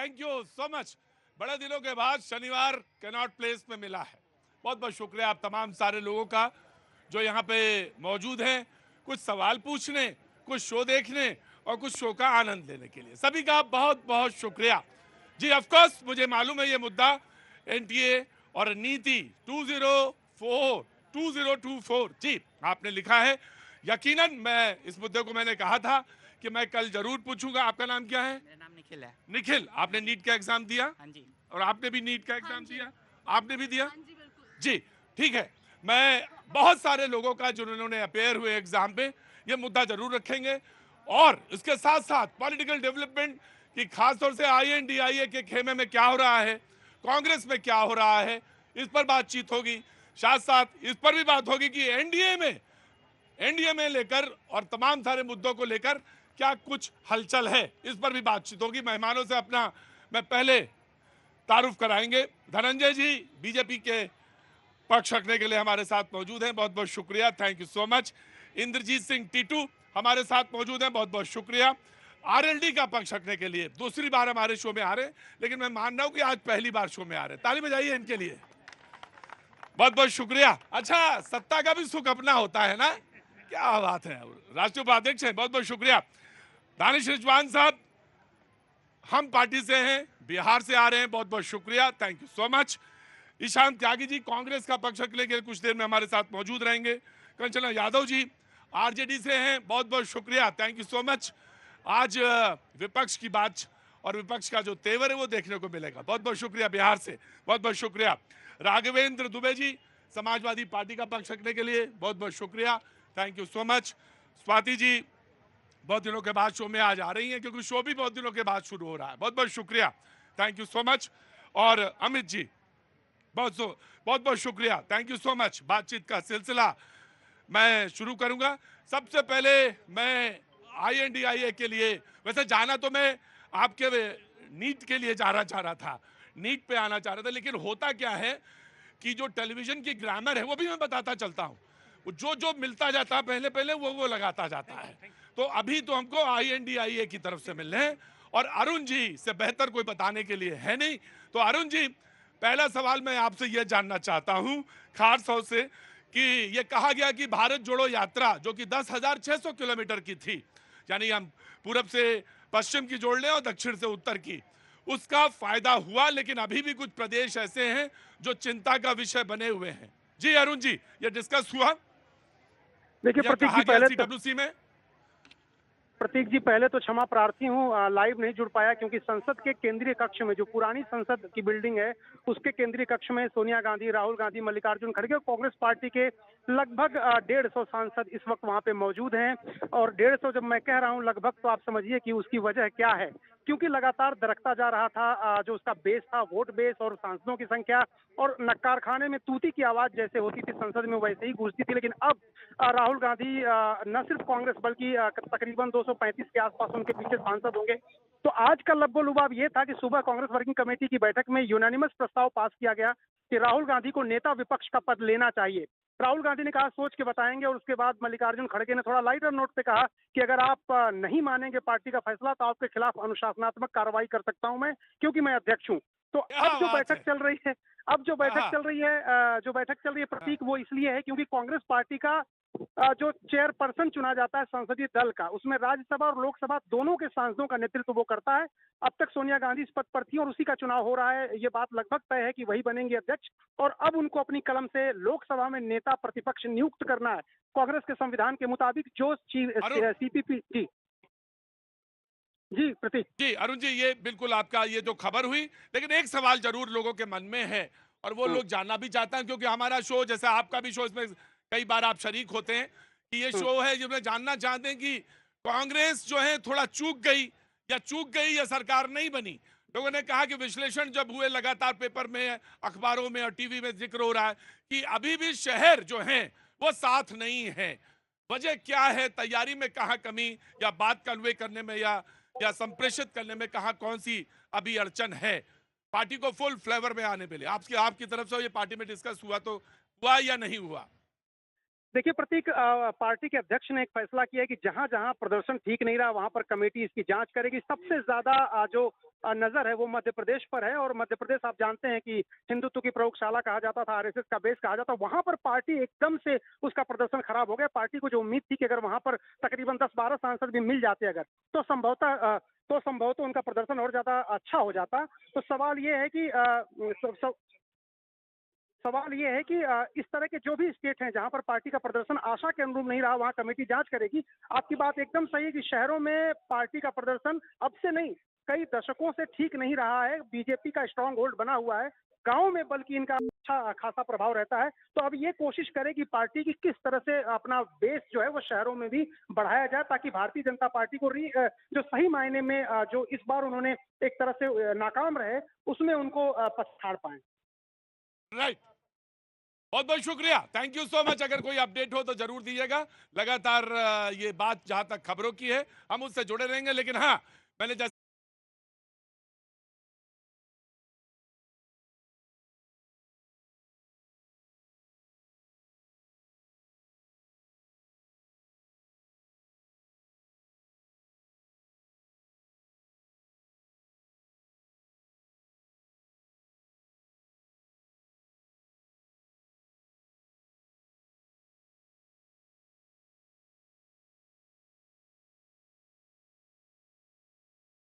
Thank you so much. बड़े दिनों के बाद शनिवार कैनॉट प्लेस में मिला है। बहुत बहुत शुक्रिया आप तमाम सारे लोगों का जो यहाँ पे मौजूद हैं, कुछ सवाल पूछने, कुछ शो देखने और कुछ शो का आनंद लेने के लिए। सभी का बहुत बहुत शुक्रिया। जी ऑफ कोर्स मुझे मालूम है ये मुद्दा एनटीए और नीति 2024 जी आपने लिखा है। यकीनन मैं इस मुद्दे को मैंने कहा था कि मैं कल जरूर पूछूंगा। आपका नाम क्या है? मेरा नाम निखिल है। निखिल, आपने नीट का एग्जाम दिया हाँ जी। और आपने भी नीट का हाँ एग्जाम जी। दिया? आपने भी दिया? हाँ जी, बिल्कुल। जी ठीक है। मैं बहुत सारे लोगों का जिन्होंने अपेयर हुए एग्जाम पे ये मुद्दा जरूर रखेंगे और इसके साथ साथ पॉलिटिकल डेवलपमेंट की खासतौर से आईएनडीआईए के खेमे में क्या हो रहा है, कांग्रेस में क्या हो रहा है, इस पर बातचीत होगी। साथ साथ इस पर भी बात होगी कि एनडीए में लेकर और तमाम सारे मुद्दों को लेकर क्या कुछ हलचल है, इस पर भी बातचीत होगी। मेहमानों से अपना मैं पहले तारुफ कराएंगे। धनंजय जी बीजेपी के पक्ष रखने के लिए हमारे साथ मौजूद हैं, बहुत बहुत शुक्रिया, thank you so much. Inderjeet Singh Titu हमारे साथ मौजूद हैं, बहुत बहुत शुक्रिया। आरएलडी का पक्ष रखने के लिए दूसरी बार हमारे शो में आ रहे हैं, लेकिन मैं मान रहा हूं कि आज पहली बार शो में आ रहे हैं। ताली बजाइए इनके लिए, बहुत बहुत शुक्रिया। अच्छा, सत्ता का भी सुख अपना होता है ना, क्या बात है। राष्ट्रीय उपाध्यक्ष हैं, बहुत बहुत शुक्रिया। दानिश रिजवान साहब हम पार्टी से हैं, बिहार से आ रहे हैं, बहुत बहुत शुक्रिया, thank you so much. Ishan Tyagi ji Congress का पक्ष रखने के लिए कुछ देर में हमारे साथ मौजूद रहेंगे। कंचना यादव जी आरजेडी से हैं, बहुत बहुत शुक्रिया, थैंक यू सो मच। आज विपक्ष की बात और विपक्ष का जो तेवर है वो देखने को मिलेगा, बहुत बहुत शुक्रिया बिहार से, बहुत बहुत शुक्रिया। राघवेंद्र दुबे जी समाजवादी पार्टी का पक्ष रखने के लिए बहुत बहुत शुक्रिया, thank you so much. Swati ji बहुत दिनों के बाद शो में आज आ रही हैं, क्योंकि शो भी बहुत दिनों के बाद शुरू हो रहा है, बहुत बहुत शुक्रिया, थैंक यू सो मच। और अमित जी बहुत बहुत शुक्रिया, थैंक यू सो मच। बातचीत का सिलसिला मैं शुरू करूंगा। सबसे पहले मैं आईएनडीआईए के लिए, वैसे जाना तो मैं आपके नीट के लिए जाना चाह रहा था, नीट पे आना चाह रहा था, लेकिन होता क्या है कि जो टेलीविजन की ग्रामर है वो भी मैं बताता चलता हूँ, जो जो मिलता जाता है पहले पहले वो लगाता जाता है। तो अभी तो हमको आईएनडीआईए की तरफ से मिलने हैं और अरुण जी से बेहतर कोई बताने के लिए है नहीं। तो अरुण जी पहला सवाल मैं आपसे यह जानना चाहता हूं खास तौर से कि यह कहा गया कि भारत जोड़ो यात्रा जो कि 10,600 किलोमीटर की थी, यानी हम पूरब से पश्चिम की जोड़ लें और दक्षिण से उत्तर की, उसका फायदा हुआ, लेकिन अभी भी कुछ प्रदेश ऐसे हैं जो चिंता का विषय बने हुए हैं। जी अरुण जी, ये डिस्कस हुआ, देखिए यह प्रतीक कहा जी गया पहले तो सीडब्ल्यूसी में? क्षमा प्रार्थी हूँ, लाइव नहीं जुड़ पाया क्योंकि संसद के केंद्रीय कक्ष में, जो पुरानी संसद की बिल्डिंग है, उसके केंद्रीय कक्ष में सोनिया गांधी, राहुल गांधी, मल्लिकार्जुन खड़गे और कांग्रेस पार्टी के लगभग 150 सांसद इस वक्त वहां पे मौजूद हैं। और 150 जब मैं कह रहा हूं लगभग, तो आप समझिए कि उसकी वजह क्या है, क्योंकि लगातार दरकता जा रहा था जो उसका बेस था, वोट बेस और सांसदों की संख्या, और कारखाने में तूती की आवाज जैसे होती थी संसद में वैसे ही गूंजती थी। लेकिन अब राहुल गांधी न सिर्फ कांग्रेस बल्कि तकरीबन 235 के आसपास उनके पीछे सांसद होंगे। तो आज का लब्बो लुबाब ये था कि सुबह कांग्रेस वर्किंग कमेटी की बैठक में यूनानिमस प्रस्ताव पास किया गया कि राहुल गांधी को नेता विपक्ष का पद लेना चाहिए। राहुल गांधी ने कहा सोच के बताएंगे, और उसके बाद मल्लिकार्जुन खड़गे ने थोड़ा लाइटर नोट पे कहा कि अगर आप नहीं मानेंगे पार्टी का फैसला तो आपके खिलाफ अनुशासनात्मक कार्रवाई कर सकता हूं मैं, क्योंकि मैं अध्यक्ष हूं। तो क्या अब जो बात बैठक है। चल रही है, हाँ जो बैठक चल रही है हाँ प्रतीक, वो इसलिए है क्योंकि कांग्रेस पार्टी का जो चेयरपर्सन चुना जाता है संसदीय दल का, उसमें राज्यसभा और लोकसभा दोनों के सांसदों का नेतृत्व वो करता है। अब तक सोनिया गांधी इस पद पर थी और उसी का चुनाव हो रहा है। ये बात लगभग तय है कि वही बनेंगे अध्यक्ष, और अब उनको अपनी कलम से लोकसभा में नेता प्रतिपक्ष नियुक्त करना है कांग्रेस के संविधान के मुताबिक, जो अरुण सीपीपी जी जी प्रतीक। जी अरुण जी, ये बिल्कुल आपका ये जो खबर हुई, लेकिन एक सवाल जरूर लोगों के मन में है और वो हम्म, लोग जानना भी चाहते हैं, क्योंकि हमारा शो, जैसे आपका भी शो, इसमें कई बार आप शरीक होते हैं, कि ये हम्म, शो है जिसमें जानना चाहते हैं कि कांग्रेस जो है थोड़ा चूक गई या सरकार नहीं बनी। लोगों ने कहा कि विश्लेषण जब हुए लगातार पेपर में, अखबारों में और टीवी में जिक्र हो रहा है कि अभी भी शहर जो है वो साथ नहीं है। वजह क्या है? तैयारी में कहाँ कमी, या बात कन्वे करने में, या संप्रेषित करने में कहा कौन सी अभी अड़चन है पार्टी को फुल फ्लेवर में आने के लिए? आपकी तरफ से ये पार्टी में डिस्कस हुआ तो हुआ या नहीं हुआ? देखिए प्रतीक, पार्टी के अध्यक्ष ने एक फैसला किया है कि जहां जहां प्रदर्शन ठीक नहीं रहा वहां पर कमेटी इसकी जांच करेगी। सबसे ज्यादा जो नजर है वो मध्य प्रदेश पर है, और मध्य प्रदेश आप जानते हैं कि हिंदुत्व की प्रयोगशाला कहा जाता था, आरएसएस का बेस कहा जाता, वहां पर पार्टी एकदम से उसका प्रदर्शन खराब हो गया। पार्टी को जो उम्मीद थी कि अगर वहां पर तकरीबन 10-12 सांसद भी मिल जाते अगर, तो संभवतः उनका प्रदर्शन और ज्यादा अच्छा हो जाता। तो सवाल ये है कि सवाल ये है कि इस तरह के जो भी स्टेट हैं जहां पर पार्टी का प्रदर्शन आशा के अनुरूप नहीं रहा, वहां कमेटी जांच करेगी। आपकी बात एकदम सही है कि शहरों में पार्टी का प्रदर्शन अब से नहीं, कई दशकों से ठीक नहीं रहा है। बीजेपी का स्ट्रांग होल्ड बना हुआ है, गांव में बल्कि इनका अच्छा खासा प्रभाव रहता है। तो अब ये कोशिश करेगी पार्टी की किस तरह से अपना बेस जो है वो शहरों में भी बढ़ाया जाए, ताकि भारतीय जनता पार्टी को जो सही मायने में जो इस बार उन्होंने एक तरह से नाकाम रहे, उसमें उनको पछाड़ पाए। राइट, बहुत बहुत शुक्रिया, थैंक यू सो मच। अगर कोई अपडेट हो तो जरूर दीजिएगा। लगातार ये बात जहां तक खबरों की है हम उससे जुड़े रहेंगे, लेकिन हाँ, मैंने जैसे